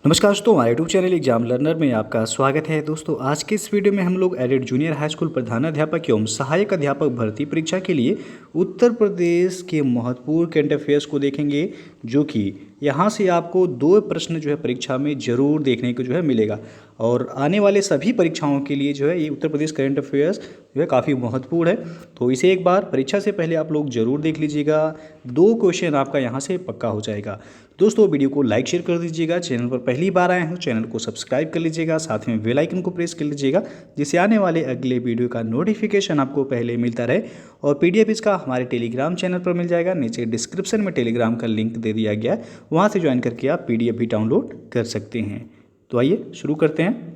नमस्कार दोस्तों, हमारे यूट्यूब चैनल एग्जाम लर्नर में आपका स्वागत है। दोस्तों, आज के इस वीडियो में हम लोग एडेड जूनियर हाई स्कूल प्रधानाध्यापक एवं सहायक अध्यापक भर्ती परीक्षा के लिए उत्तर प्रदेश के महत्वपूर्ण करंट अफेयर्स को देखेंगे, जो कि यहाँ से आपको 2 प्रश्न जो है परीक्षा में ज़रूर देखने को जो है मिलेगा। और आने वाले सभी परीक्षाओं के लिए जो है ये उत्तर प्रदेश करंट अफेयर्स जो है काफ़ी महत्वपूर्ण है, तो इसे एक बार परीक्षा से पहले आप लोग ज़रूर देख लीजिएगा। 2 क्वेश्चन आपका यहाँ से पक्का हो जाएगा। दोस्तों, वीडियो को लाइक शेयर कर दीजिएगा। चैनल पर पहली बार आए हैं चैनल को सब्सक्राइब कर लीजिएगा, साथ में बेल आइकन को प्रेस कर लीजिएगा, जिससे आने वाले अगले वीडियो का नोटिफिकेशन आपको पहले मिलता रहे। और पीडीएफ इसका हमारे टेलीग्राम चैनल पर मिल जाएगा। नीचे डिस्क्रिप्शन में टेलीग्राम का लिंक दे दिया गया है, वहाँ से ज्वाइन करके आप पीडीएफ भी डाउनलोड कर सकते हैं। तो आइए शुरू करते हैं।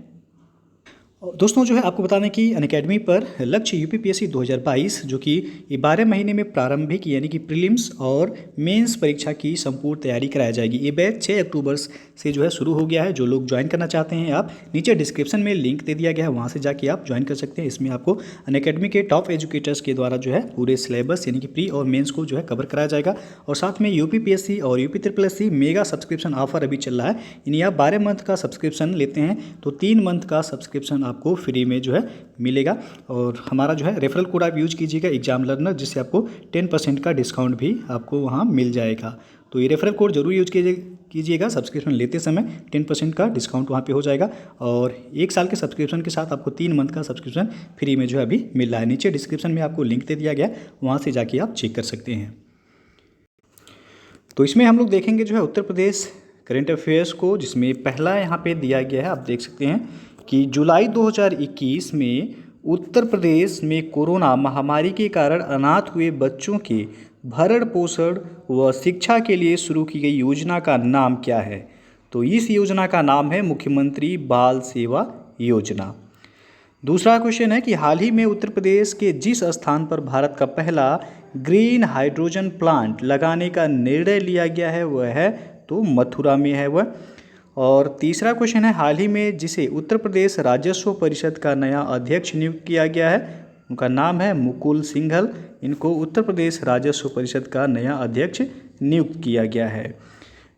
दोस्तों, जो है आपको बता दें कि अनअकैडमी पर लक्ष्य यूपीपीएससी 2022 जो कि ये 12 महीने में प्रारंभिक यानी कि प्रीलिम्स और मेंस परीक्षा की संपूर्ण तैयारी कराई जाएगी। ये बैच 6 अक्टूबर से जो है शुरू हो गया है। जो लोग ज्वाइन करना चाहते हैं, आप नीचे डिस्क्रिप्शन में लिंक दे दिया गया है, वहाँ से जाके आप ज्वाइन कर सकते हैं। इसमें आपको अनअकैडमी के टॉप एजुकेटर्स के द्वारा जो है पूरे सिलेबस यानी कि प्री और मेन्स को जो है कवर कराया जाएगा। और साथ में यूपीपीएससी और यूपी मेगा सब्सक्रिप्शन ऑफर अभी चल रहा है। यानी आप 12 मंथ का सब्सक्रिप्शन लेते हैं तो 3 मंथ का सब्सक्रिप्शन आपको फ्री में जो है मिलेगा। और हमारा जो है रेफरल कोड आप यूज कीजिएगा एग्जाम लर्नर, जिससे आपको 10% का डिस्काउंट भी आपको वहाँ मिल जाएगा। तो ये रेफरल कोड जरूर यूज कीजिएगा। सब्सक्रिप्शन लेते समय 10% का डिस्काउंट वहाँ पे हो जाएगा। और 1 साल के सब्सक्रिप्शन के साथ आपको 3 मंथ का सब्सक्रिप्शन फ्री में जो है अभी मिल रहा है। नीचे डिस्क्रिप्शन में आपको लिंक दे दिया गया, वहाँ से जाके आप चेक कर सकते हैं। तो इसमें हम लोग देखेंगे जो है उत्तर प्रदेश करंट अफेयर्स को, जिसमें पहला यहाँ पे दिया गया है। आप देख सकते हैं कि जुलाई 2021 में उत्तर प्रदेश में कोरोना महामारी के कारण अनाथ हुए बच्चों के भरण पोषण व शिक्षा के लिए शुरू की गई योजना का नाम क्या है? तो इस योजना का नाम है मुख्यमंत्री बाल सेवा योजना। दूसरा क्वेश्चन है कि हाल ही में उत्तर प्रदेश के जिस स्थान पर भारत का पहला ग्रीन हाइड्रोजन प्लांट लगाने का निर्णय लिया गया है वह है तो मथुरा में है वह। और तीसरा क्वेश्चन है हाल ही में जिसे उत्तर प्रदेश राजस्व परिषद का नया अध्यक्ष नियुक्त किया गया है, उनका नाम है मुकुल सिंघल। इनको उत्तर प्रदेश राजस्व परिषद का नया अध्यक्ष नियुक्त किया गया है।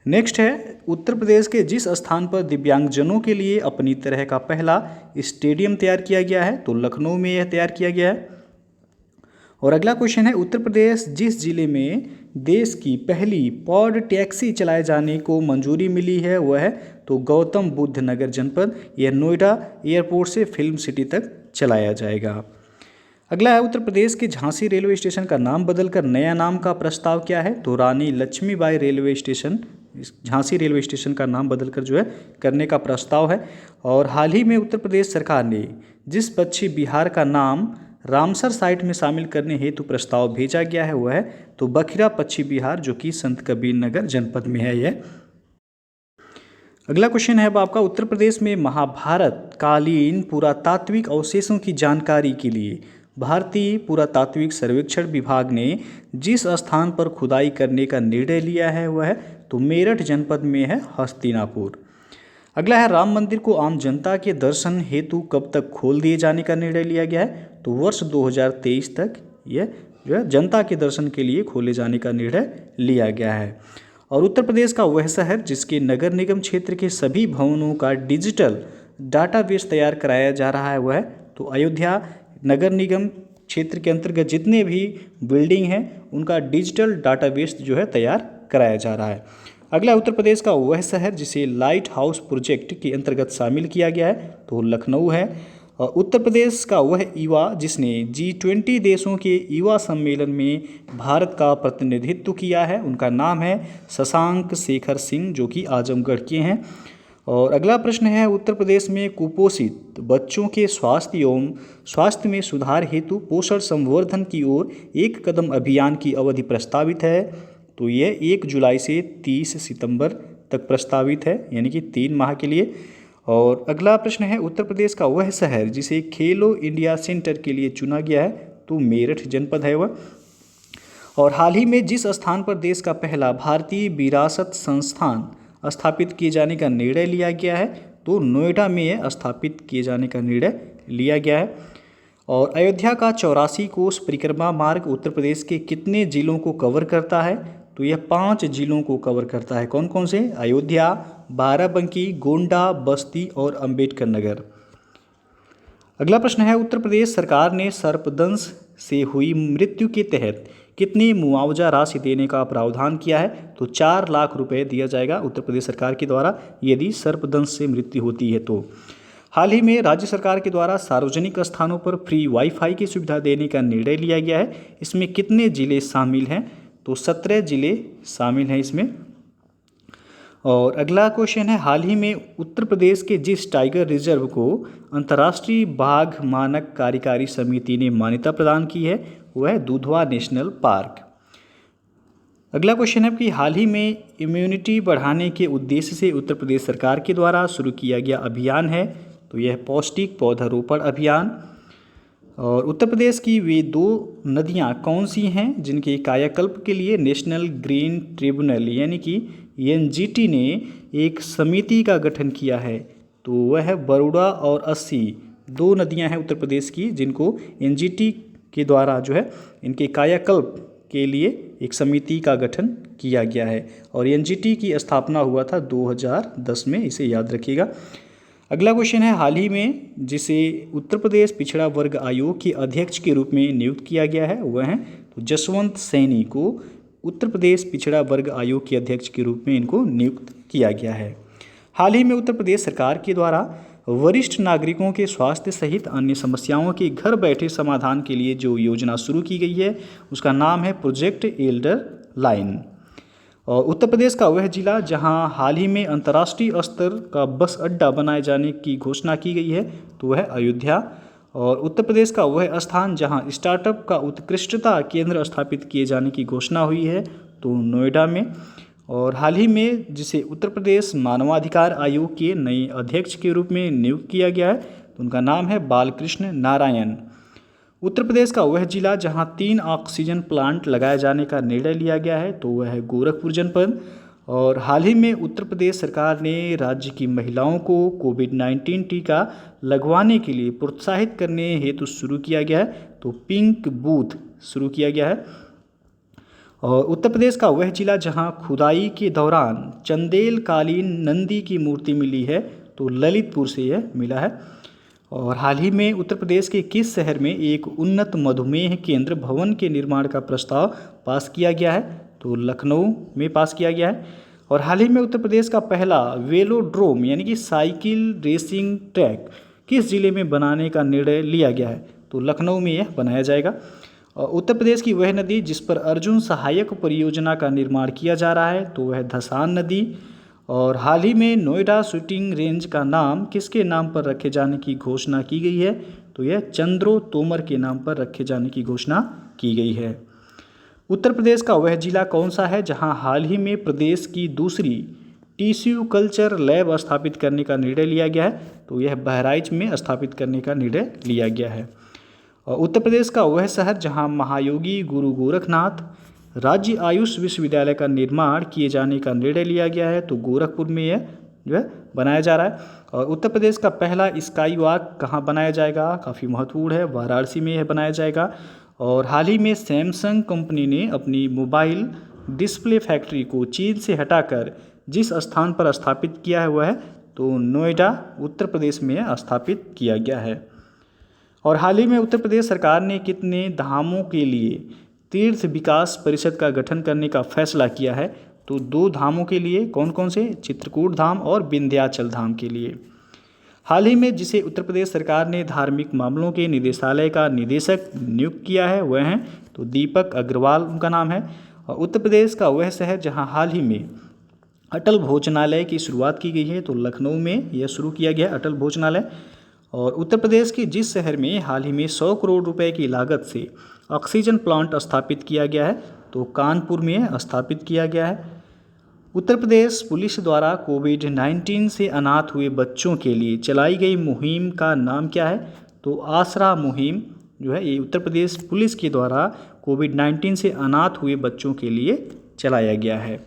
नेक्स्ट है उत्तर प्रदेश के जिस स्थान पर दिव्यांगजनों के लिए अपनी तरह का पहला स्टेडियम तैयार किया गया है, तो लखनऊ में यह तैयार किया गया है। और अगला क्वेश्चन है उत्तर प्रदेश जिस जिले में देश की पहली पॉड टैक्सी चलाए जाने को मंजूरी मिली है वह है तो गौतम बुद्ध नगर जनपद। यह नोएडा एयरपोर्ट से फिल्म सिटी तक चलाया जाएगा। अगला है उत्तर प्रदेश के झांसी रेलवे स्टेशन का नाम बदलकर नया नाम का प्रस्ताव क्या है? तो Rani Lakshmibai railway station, Jhansi railway station का नाम बदलकर जो है करने का प्रस्ताव है। और हाल ही में उत्तर प्रदेश सरकार ने जिस पश्चिम बिहार का नाम रामसर साइट में शामिल करने हेतु प्रस्ताव भेजा गया है वह है तो बखिरा पश्चिम बिहार, जो कि संत कबीर नगर जनपद में है यह। अगला क्वेश्चन है अब आपका उत्तर प्रदेश में महाभारत कालीन पुरातात्विक अवशेषों की जानकारी के लिए भारतीय पुरातात्विक सर्वेक्षण विभाग ने जिस स्थान पर खुदाई करने का निर्णय लिया है वह है तो मेरठ जनपद में है हस्तिनापुर। अगला है राम मंदिर को आम जनता के दर्शन हेतु कब तक खोल दिए जाने का निर्णय लिया गया है? तो वर्ष 2023 तक यह जो है जनता के दर्शन के लिए खोले जाने का निर्णय लिया गया है। और उत्तर प्रदेश का वह शहर जिसके नगर निगम क्षेत्र के सभी भवनों का डिजिटल डाटाबेस तैयार कराया जा रहा है वह है तो अयोध्या। नगर निगम क्षेत्र के अंतर्गत जितने भी बिल्डिंग हैं उनका डिजिटल डाटाबेस जो है तैयार कराया जा रहा है। अगला उत्तर प्रदेश का वह शहर जिसे लाइट हाउस प्रोजेक्ट के अंतर्गत शामिल किया गया है तो लखनऊ है। और उत्तर प्रदेश का वह युवा जिसने G20 देशों के युवा सम्मेलन में भारत का प्रतिनिधित्व किया है, उनका नाम है शशांक शेखर सिंह, जो कि आजमगढ़ के हैं। और अगला प्रश्न है उत्तर प्रदेश में कुपोषित बच्चों के स्वास्थ्य में सुधार हेतु पोषण संवर्धन की ओर एक कदम अभियान की अवधि प्रस्तावित है तो यह 1 जुलाई से 30 सितंबर तक प्रस्तावित है, यानी कि 3 माह के लिए। और अगला प्रश्न है उत्तर प्रदेश का वह शहर जिसे खेलो इंडिया सेंटर के लिए चुना गया है तो मेरठ जनपद है वह। और हाल ही में जिस स्थान पर देश का पहला भारतीय विरासत संस्थान स्थापित किए जाने का निर्णय लिया गया है तो नोएडा में यह स्थापित किए जाने का निर्णय लिया गया है। और अयोध्या का 84 कोस परिक्रमा मार्ग उत्तर प्रदेश के कितने जिलों को कवर करता है? तो यह 5 जिलों को कवर करता है। कौन कौन से? अयोध्या, बाराबंकी, गोंडा, बस्ती और अंबेडकर नगर। अगला प्रश्न है, उत्तर प्रदेश सरकार ने सर्पदंश से हुई मृत्यु के तहत कितनी मुआवजा राशि देने का प्रावधान किया है? तो 4 लाख रुपए दिया जाएगा उत्तर प्रदेश सरकार के द्वारा यदि सर्पदंश से मृत्यु होती है तो। हाल ही में राज्य सरकार के द्वारा सार्वजनिक स्थानों पर फ्री वाईफाई की सुविधा देने का निर्णय लिया गया है। इसमें कितने जिले शामिल हैं? तो 17 जिले शामिल हैं इसमें। और अगला क्वेश्चन है, हाल ही में उत्तर प्रदेश के जिस टाइगर रिजर्व को अंतर्राष्ट्रीय बाघ मानक कार्यकारी समिति ने मान्यता प्रदान की है वह है दुधवा नेशनल पार्क। अगला क्वेश्चन है कि हाल ही में इम्यूनिटी बढ़ाने के उद्देश्य से उत्तर प्रदेश सरकार के द्वारा शुरू किया गया अभियान है, तो यह पौष्टिक पौधारोपण अभियान। और उत्तर प्रदेश की वे 2 नदियां कौन सी हैं जिनके कायाकल्प के लिए नेशनल ग्रीन ट्रिब्यूनल यानी कि एनजीटी ने एक समिति का गठन किया है? तो वह है बरूडा और अस्सी, 2 नदियां हैं उत्तर प्रदेश की जिनको एनजीटी के द्वारा जो है इनके कायाकल्प के लिए एक समिति का गठन किया गया है। और एनजीटी की स्थापना हुआ था 2010 में, इसे याद रखिएगा। अगला क्वेश्चन है, हाल ही में जिसे उत्तर प्रदेश पिछड़ा वर्ग आयोग के अध्यक्ष के रूप में नियुक्त किया गया है वह है तो जसवंत सैनी को उत्तर प्रदेश पिछड़ा वर्ग आयोग के अध्यक्ष के रूप में इनको नियुक्त किया गया है। हाल ही में उत्तर प्रदेश सरकार के द्वारा वरिष्ठ नागरिकों के स्वास्थ्य सहित अन्य समस्याओं के घर बैठे समाधान के लिए जो योजना शुरू की गई है उसका नाम है प्रोजेक्ट एल्डर लाइन। और उत्तर प्रदेश का वह जिला जहां हाल ही में अंतर्राष्ट्रीय स्तर का बस अड्डा बनाए जाने की घोषणा की गई है तो वह है अयोध्या। और उत्तर प्रदेश का वह स्थान जहां स्टार्टअप का उत्कृष्टता केंद्र स्थापित किए जाने की घोषणा हुई है तो नोएडा में। और हाल ही में जिसे उत्तर प्रदेश मानवाधिकार आयोग के नए अध्यक्ष के रूप में नियुक्त किया गया है तो उनका नाम है बालकृष्ण नारायण। उत्तर प्रदेश का वह जिला जहां 3 ऑक्सीजन प्लांट लगाए जाने का निर्णय लिया गया है तो वह है गोरखपुर जनपद। और हाल ही में उत्तर प्रदेश सरकार ने राज्य की महिलाओं को कोविड-19 टीका लगवाने के लिए प्रोत्साहित करने हेतु शुरू किया गया है तो पिंक बूथ शुरू किया गया है। और उत्तर प्रदेश का वह जिला जहां खुदाई के दौरान चंदेल कालीन नंदी की मूर्ति मिली है तो ललितपुर से यह मिला है। और हाल ही में उत्तर प्रदेश के किस शहर में एक उन्नत मधुमेह केंद्र भवन के निर्माण का प्रस्ताव पास किया गया है? तो लखनऊ में पास किया गया है। और हाल ही में उत्तर प्रदेश का पहला वेलोड्रोम यानी कि साइकिल रेसिंग ट्रैक किस जिले में बनाने का निर्णय लिया गया है? तो लखनऊ में यह बनाया जाएगा। और उत्तर प्रदेश की वह नदी जिस पर अर्जुन सहायक परियोजना का निर्माण किया जा रहा है तो वह धसान नदी। और हाल ही में नोएडा शूटिंग रेंज का नाम किसके नाम पर रखे जाने की घोषणा की गई है? तो यह चंद्रो तोमर के नाम पर रखे जाने की घोषणा की गई है। उत्तर प्रदेश का वह जिला कौन सा है जहां हाल ही में प्रदेश की दूसरी टिश्यू कल्चर लैब स्थापित करने का निर्णय लिया गया है? तो यह बहराइच में स्थापित करने का निर्णय लिया गया है। और उत्तर प्रदेश का वह शहर जहां महायोगी गुरु गोरखनाथ राज्य आयुष विश्वविद्यालय का निर्माण किए जाने का निर्णय लिया गया है तो गोरखपुर में यह जो है बनाया जा रहा है। और उत्तर प्रदेश का पहला स्काई वॉक कहाँ बनाया जाएगा? काफ़ी महत्वपूर्ण है, वाराणसी में यह बनाया जाएगा। और हाल ही में सैमसंग कंपनी ने अपनी मोबाइल डिस्प्ले फैक्ट्री को चीन से हटाकर जिस स्थान पर स्थापित किया है वह है तो नोएडा उत्तर प्रदेश में स्थापित किया गया है। और हाल ही में उत्तर प्रदेश सरकार ने कितने धामों के लिए तीर्थ विकास परिषद का गठन करने का फैसला किया है? तो 2 धामों के लिए। कौन कौन से? चित्रकूट धाम और विंध्याचल धाम के लिए। हाल ही में जिसे उत्तर प्रदेश सरकार ने धार्मिक मामलों के निदेशालय का निदेशक नियुक्त किया है वह हैं तो दीपक अग्रवाल उनका नाम है। और उत्तर प्रदेश का वह शहर जहां हाल ही में अटल भोजनालय की शुरुआत की गई है तो लखनऊ में यह शुरू किया गया अटल भोजनालय। और उत्तर प्रदेश के जिस शहर में हाल ही में 100 करोड़ रुपए की लागत से ऑक्सीजन प्लांट स्थापित किया गया है तो कानपुर में स्थापित किया गया है। उत्तर प्रदेश पुलिस द्वारा कोविड-19 से अनाथ हुए बच्चों के लिए चलाई गई मुहिम का नाम क्या है? तो आसरा मुहिम जो है ये उत्तर प्रदेश पुलिस के द्वारा कोविड-19 से अनाथ हुए बच्चों के लिए चलाया गया है।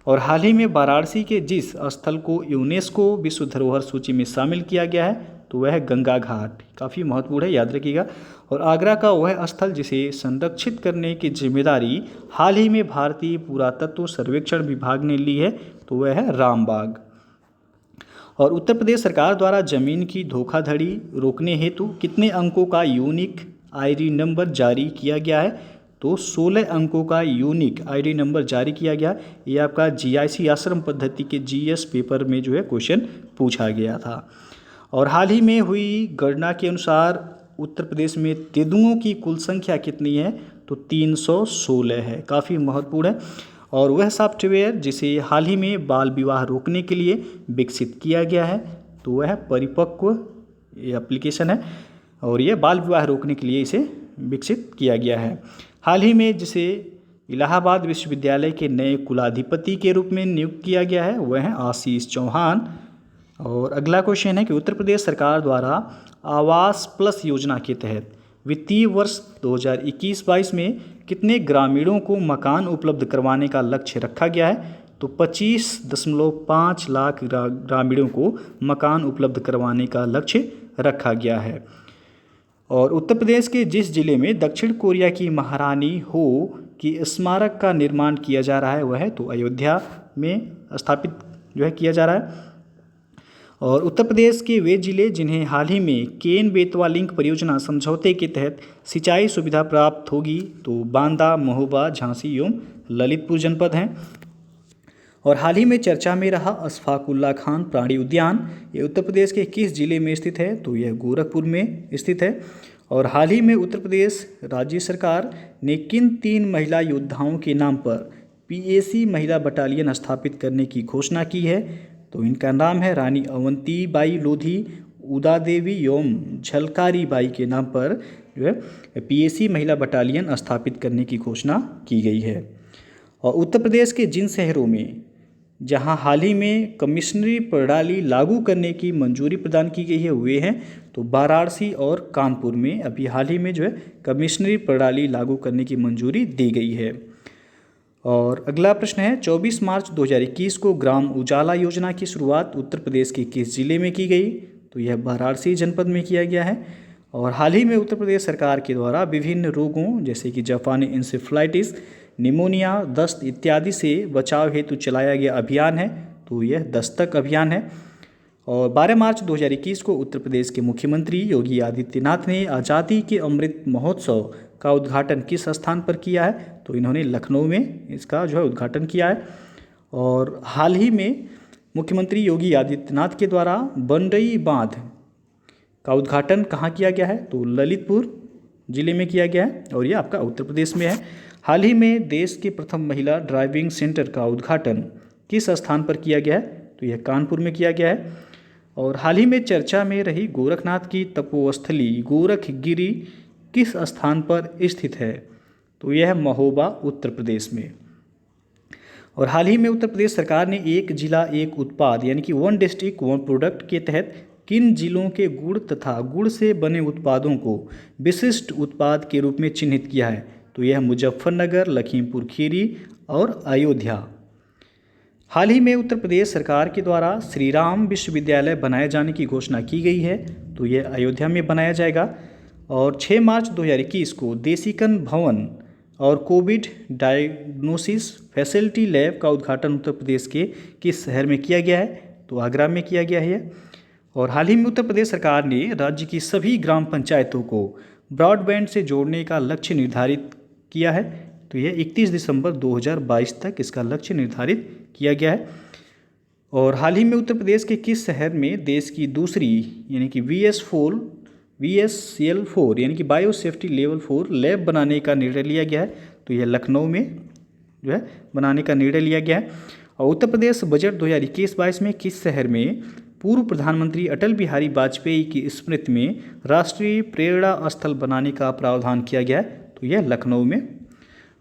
और हाल ही में वाराणसी के जिस स्थल को यूनेस्को विश्व धरोहर सूची में शामिल किया गया है तो वह है गंगा घाट, काफ़ी महत्वपूर्ण है, याद रखिएगा। और आगरा का वह स्थल जिसे संरक्षित करने की जिम्मेदारी हाल ही में भारतीय पुरातत्व सर्वेक्षण विभाग ने ली है, तो वह है रामबाग। और उत्तर प्रदेश सरकार द्वारा जमीन की धोखाधड़ी रोकने हेतु कितने अंकों का यूनिक आईडी नंबर जारी किया गया है, तो 16 अंकों का यूनिक आईडी नंबर जारी किया गया। ये आपका जीआईसी आश्रम पद्धति के जीएस पेपर में जो है क्वेश्चन पूछा गया था। और हाल ही में हुई गणना के अनुसार उत्तर प्रदेश में तेंदुओं की कुल संख्या कितनी है, तो 316 है, काफ़ी महत्वपूर्ण है। और वह सॉफ्टवेयर जिसे हाल ही में बाल विवाह रोकने के लिए विकसित किया गया है, तो वह परिपक्व ये एप्लीकेशन है, और यह बाल विवाह रोकने के लिए इसे विकसित किया गया है। हाल ही में जिसे इलाहाबाद विश्वविद्यालय के नए कुलाधिपति के रूप में नियुक्त किया गया है, वह है आशीष चौहान। और अगला क्वेश्चन है कि उत्तर प्रदेश सरकार द्वारा आवास प्लस योजना के तहत वित्तीय वर्ष 2021-22 में कितने ग्रामीणों को मकान उपलब्ध करवाने का लक्ष्य रखा गया है, तो 25.5 लाख ग्रामीणों को मकान उपलब्ध करवाने का लक्ष्य रखा गया है। और उत्तर प्रदेश के जिस जिले में दक्षिण कोरिया की महारानी हो की स्मारक का निर्माण किया जा रहा है, वह है तो अयोध्या में स्थापित जो है किया जा रहा है। और उत्तर प्रदेश के वे जिले जिन्हें हाल ही में केन बेतवा लिंक परियोजना समझौते के तहत सिंचाई सुविधा प्राप्त होगी, तो बांदा, महोबा, झांसी एवं ललितपुर जनपद हैं। और हाल ही में चर्चा में रहा अशफाकुल्ला खान प्राणी उद्यान, ये उत्तर प्रदेश के किस जिले में स्थित है, तो यह गोरखपुर में स्थित है। और हाल ही में उत्तर प्रदेश राज्य सरकार ने किन 3 महिला योद्धाओं के नाम पर पीएसी महिला बटालियन स्थापित करने की घोषणा की है, तो इनका नाम है रानी अवंती बाई लोधी, उदा देवी एवं झलकारी बाई के नाम पर जो है पीएसी महिला बटालियन स्थापित करने की घोषणा की गई है। और उत्तर प्रदेश के जिन शहरों में जहां हाल ही में कमिश्नरी प्रणाली लागू करने की मंजूरी प्रदान की गई है, वे हैं तो वाराणसी और कानपुर में अभी हाल ही में जो है कमिश्नरी प्रणाली लागू करने की मंजूरी दी गई है। और अगला प्रश्न है 24 मार्च 2021 को ग्राम उजाला योजना की शुरुआत उत्तर प्रदेश के किस जिले में की गई, तो यह वाराणसी जनपद में किया गया है। और हाल ही में उत्तर प्रदेश सरकार के द्वारा विभिन्न रोगों जैसे कि जापानी इंसेफ्लाइटिस, निमोनिया, दस्त इत्यादि से बचाव हेतु चलाया गया अभियान है, तो यह दस्तक अभियान है। और 12 मार्च 2021 को उत्तर प्रदेश के मुख्यमंत्री योगी आदित्यनाथ ने आज़ादी के अमृत महोत्सव का उद्घाटन किस स्थान पर किया है, तो इन्होंने लखनऊ में इसका जो है उद्घाटन किया है। और हाल ही में मुख्यमंत्री योगी आदित्यनाथ के द्वारा बंडई बांध का उद्घाटन कहाँ किया गया है, तो ललितपुर जिले में किया गया है, और यह आपका उत्तर प्रदेश में है। हाल ही में देश के प्रथम महिला ड्राइविंग सेंटर का उद्घाटन किस स्थान पर किया गया है, तो यह कानपुर में किया गया है। और हाल ही में चर्चा में रही गोरखनाथ की तपोस्थली गोरखगिरी किस स्थान पर स्थित है, तो यह महोबा उत्तर प्रदेश में। और हाल ही में उत्तर प्रदेश सरकार ने एक जिला एक उत्पाद यानी कि 1 डिस्ट्रिक्ट 1 प्रोडक्ट के तहत किन जिलों के गुड़ तथा गुड़ से बने उत्पादों को विशिष्ट उत्पाद के रूप में चिन्हित किया है, तो यह मुजफ्फरनगर, लखीमपुर खीरी और अयोध्या। हाल ही में उत्तर प्रदेश सरकार के द्वारा श्री राम विश्वविद्यालय बनाए जाने की घोषणा की गई है, तो यह अयोध्या में बनाया जाएगा। और 6 मार्च 2021 को देसीकन भवन और कोविड डायग्नोसिस फैसिलिटी लैब का उद्घाटन उत्तर प्रदेश के किस शहर में किया गया है, तो आगरा में किया गया है। और हाल ही में उत्तर प्रदेश सरकार ने राज्य की सभी ग्राम पंचायतों को ब्रॉडबैंड से जोड़ने का लक्ष्य निर्धारित किया है, तो यह 31 दिसंबर 2022 तक इसका लक्ष्य निर्धारित किया गया है। और हाल ही में उत्तर प्रदेश के किस शहर में देश की दूसरी यानी कि VSCL4 यानी कि बायो सेफ्टी लेवल 4 लैब बनाने का निर्णय लिया गया है, तो यह लखनऊ में जो है बनाने का निर्णय लिया गया है। और उत्तर प्रदेश बजट 2021-22 में किस शहर में पूर्व प्रधानमंत्री अटल बिहारी वाजपेयी की स्मृति में राष्ट्रीय प्रेरणा स्थल बनाने का प्रावधान किया गया है, तो यह लखनऊ में।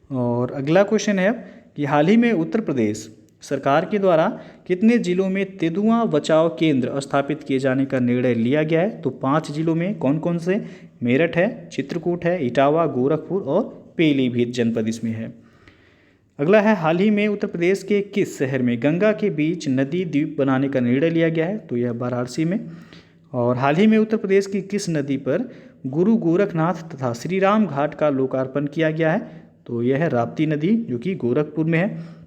और अगला क्वेश्चन है कि हाल ही में उत्तर प्रदेश सरकार के द्वारा कितने जिलों में तेंदुआ बचाव केंद्र स्थापित किए जाने का निर्णय लिया गया है, तो 5 जिलों में कौन कौन से, मेरठ है, चित्रकूट है, इटावा, गोरखपुर और पीलीभीत जनपद इसमें है। अगला है हाल ही में उत्तर प्रदेश के किस शहर में गंगा के बीच नदी द्वीप बनाने का निर्णय लिया गया है, तो यह वाराणसी में। और हाल ही में उत्तर प्रदेश की किस नदी पर गुरु गोरखनाथ तथा श्री राम घाट का लोकार्पण किया गया है? तो यह है राप्ती नदी जो कि गोरखपुर में है।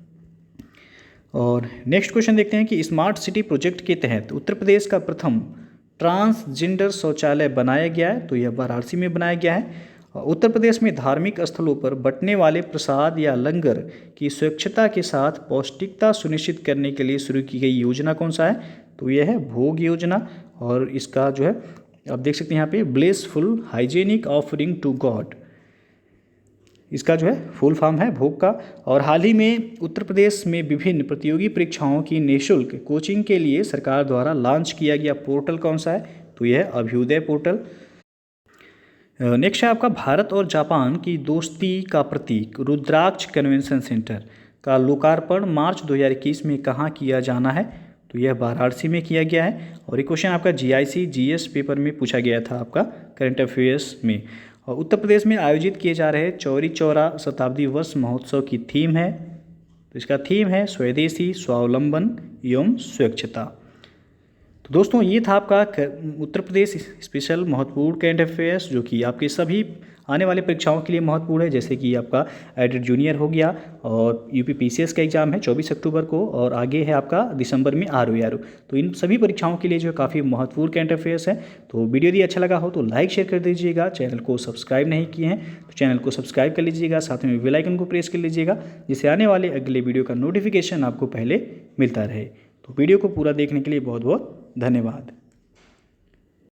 और नेक्स्ट क्वेश्चन देखते हैं कि स्मार्ट सिटी प्रोजेक्ट के तहत उत्तर प्रदेश का प्रथम ट्रांसजेंडर शौचालय बनाया गया है। तो यह वाराणसी में बनाया गया है। उत्तर प्रदेश में धार्मिक स्थलों पर बंटने वाले प्रसाद या लंगर की स्वच्छता के साथ पौष्टिकता सुनिश्चित करने के लिए शुरू की गई योजना कौन सा है? तो यह है भोग योजना। और इसका जो है आप देख सकते हैं यहाँ पे blessful hygienic offering to God, इसका जो है फुल फॉर्म है भोग का। और हाल ही में उत्तर प्रदेश में विभिन्न प्रतियोगी परीक्षाओं की निःशुल्क कोचिंग के लिए सरकार द्वारा लॉन्च किया गया पोर्टल कौन सा है? तो यह है अभ्युदय पोर्टल। नेक्स्ट है आपका भारत और जापान की दोस्ती का प्रतीक रुद्राक्ष कन्वेंशन सेंटर का लोकार्पण मार्च 2021 में कहाँ किया जाना है? तो यह वाराणसी में किया गया है। और ये क्वेश्चन आपका GIC GS पेपर में पूछा गया था आपका करंट अफेयर्स में। और उत्तर प्रदेश में आयोजित किए जा रहे चौरी चौरा शताब्दी वर्ष महोत्सव की थीम है, तो इसका थीम है स्वदेशी स्वावलंबन एवं स्वच्छता। तो दोस्तों ये था आपका उत्तर प्रदेश स्पेशल महत्वपूर्ण करंट अफेयर्स जो कि आपके सभी आने वाले परीक्षाओं के लिए महत्वपूर्ण है, जैसे कि आपका एडेड जूनियर हो गया और UP PCS का एग्जाम है 24 अक्टूबर को, और आगे है आपका दिसंबर में RO। तो इन सभी परीक्षाओं के लिए जो काफ़ी महत्वपूर्ण करंट अफेयर्स है। तो वीडियो यदि अच्छा लगा हो तो लाइक शेयर कर दीजिएगा। चैनल को सब्सक्राइब नहीं किए हैं तो चैनल को सब्सक्राइब कर लीजिएगा, साथ में बेल आइकन को प्रेस कर लीजिएगा जिससे आने वाले अगले वीडियो का नोटिफिकेशन आपको पहले मिलता रहे। तो वीडियो को पूरा देखने के लिए बहुत बहुत धन्यवाद।